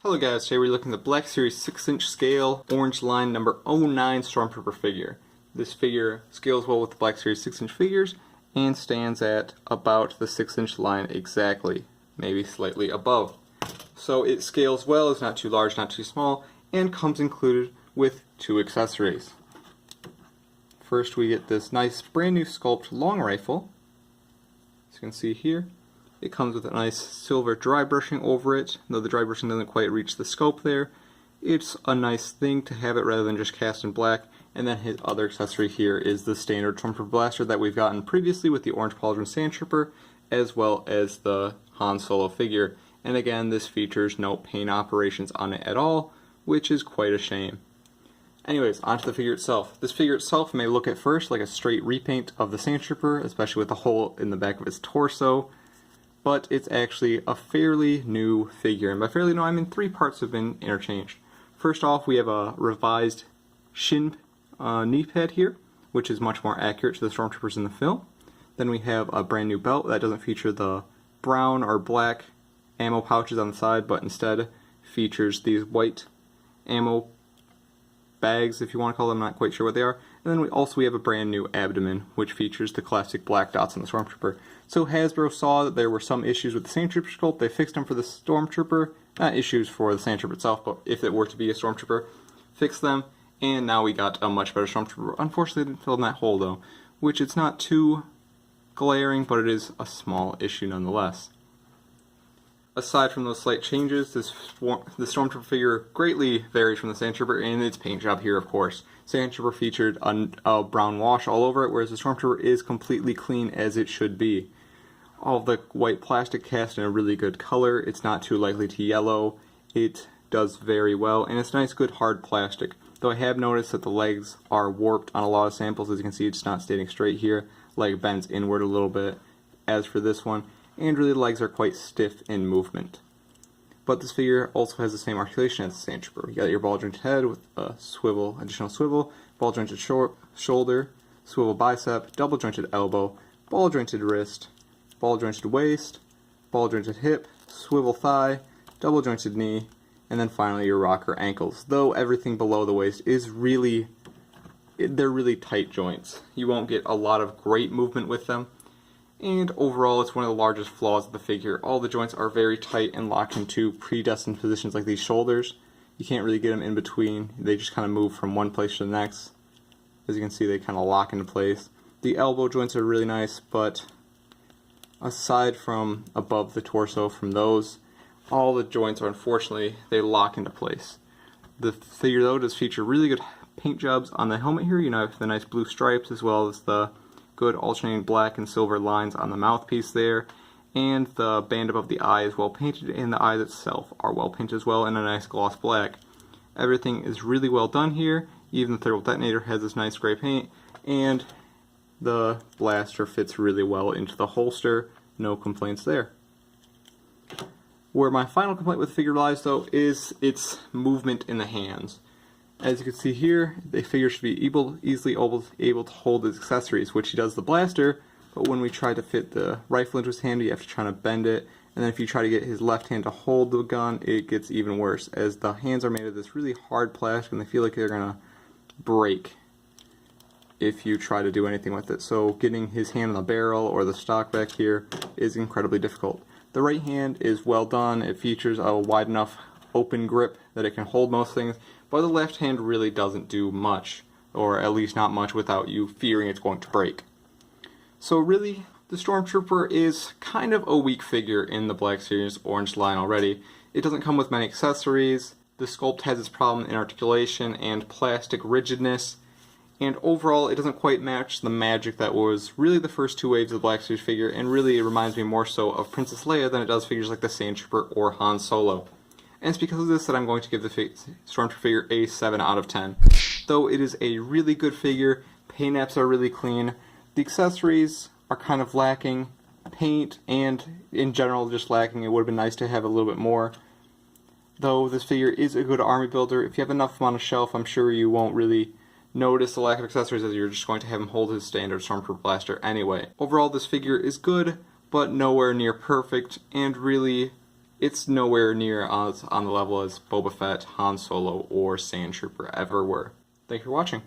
Hello guys, today we're looking at the Black Series 6-inch scale, orange line number 09 Stormtrooper figure. This figure scales well with the Black Series 6-inch figures and stands at about the 6-inch line exactly, maybe slightly above. So it scales well, it's not too large, not too small, and comes included with two accessories. First we get this nice brand new sculpt long rifle, as you can see here. It comes with a nice silver dry brushing over it, though the dry brushing doesn't quite reach the scope there. It's a nice thing to have it rather than just cast in black. And then his other accessory here is the standard Stormtrooper blaster that we've gotten previously with the orange pauldron Stormtrooper, as well as the Han Solo figure. And again, this features no paint operations on it at all, which is quite a shame. Anyways, onto the figure itself. This figure itself may look at first like a straight repaint of the Stormtrooper, especially with the hole in the back of his torso. But it's actually a fairly new figure, and by fairly new I mean 3 parts have been interchanged. First off, we have a revised shin knee pad here, which is much more accurate to the Stormtroopers in the film. Then we have a brand new belt that doesn't feature the brown or black ammo pouches on the side, but instead features these white ammo bags, if you want to call them, I'm not quite sure what they are. And then we have a brand new abdomen, which features the classic black dots on the Stormtrooper. So Hasbro saw that there were some issues with the Stormtrooper sculpt, they fixed them for the Stormtrooper, not issues for the Stormtrooper itself, but if it were to be a Stormtrooper, fixed them, and now we got a much better Stormtrooper. Unfortunately, they didn't fill in that hole though, which it's not too glaring, but it is a small issue nonetheless. Aside from those slight changes, the Stormtrooper figure greatly varies from the Stormtrooper in its paint job here, of course. Stormtrooper featured a brown wash all over it, whereas the Stormtrooper is completely clean as it should be. All of the white plastic cast in a really good color, it's not too likely to yellow, it does very well, and it's nice good hard plastic. Though I have noticed that the legs are warped on a lot of samples, as you can see it's not standing straight here, leg bends inward a little bit, as for this one. And really the legs are quite stiff in movement. But this figure also has the same articulation as the Stormtrooper. You got your ball jointed head with a swivel, additional swivel, ball jointed shoulder, swivel bicep, double jointed elbow, ball jointed wrist, ball jointed waist, ball jointed hip, swivel thigh, double jointed knee, and then finally your rocker ankles. Though everything below the waist is they're really tight joints. You won't get a lot of great movement with them. And overall, it's one of the largest flaws of the figure. All the joints are very tight and locked into predestined positions like these shoulders. You can't really get them in between. They just kind of move from one place to the next. As you can see, they kind of lock into place. The elbow joints are really nice, but aside from above the torso from those, all the joints are, unfortunately, they lock into place. The figure, though, does feature really good paint jobs on the helmet here. You know, the nice blue stripes as well as the good alternating black and silver lines on the mouthpiece there, and the band above the eye is well painted, and the eyes itself are well painted as well in a nice gloss black. Everything is really well done here. Even the thermal detonator has this nice gray paint, and the blaster fits really well into the holster. No complaints there. Where my final complaint with the figure lies, though, is its movement in the hands. As you can see here, the figure should be easily able to hold its accessories, which he does the blaster, but when we try to fit the rifle into his hand, you have to try to bend it, and then if you try to get his left hand to hold the gun, it gets even worse, as the hands are made of this really hard plastic, and they feel like they're going to break if you try to do anything with it. So getting his hand on the barrel or the stock back here is incredibly difficult. The right hand is well done. It features a wide enough open grip that it can hold most things, but the left hand really doesn't do much, or at least not much without you fearing it's going to break. So really, the Stormtrooper is kind of a weak figure in the Black Series orange line already. It doesn't come with many accessories, the sculpt has its problem in articulation and plastic rigidness, and overall it doesn't quite match the magic that was really the first 2 waves of the Black Series figure, and really it reminds me more so of Princess Leia than it does figures like the Stormtrooper or Han Solo. And it's because of this that I'm going to give the Stormtrooper figure a 7 out of 10. Though it is a really good figure, paint apps are really clean, the accessories are kind of lacking, paint and in general just lacking. It would have been nice to have a little bit more. Though this figure is a good army builder, if you have enough of them on a shelf, I'm sure you won't really notice the lack of accessories, as you're just going to have him hold his standard Stormtrooper blaster anyway. Overall, this figure is good, but nowhere near perfect, and really it's nowhere near on the level as Boba Fett, Han Solo, or Sand Trooper ever were. Thank you for watching.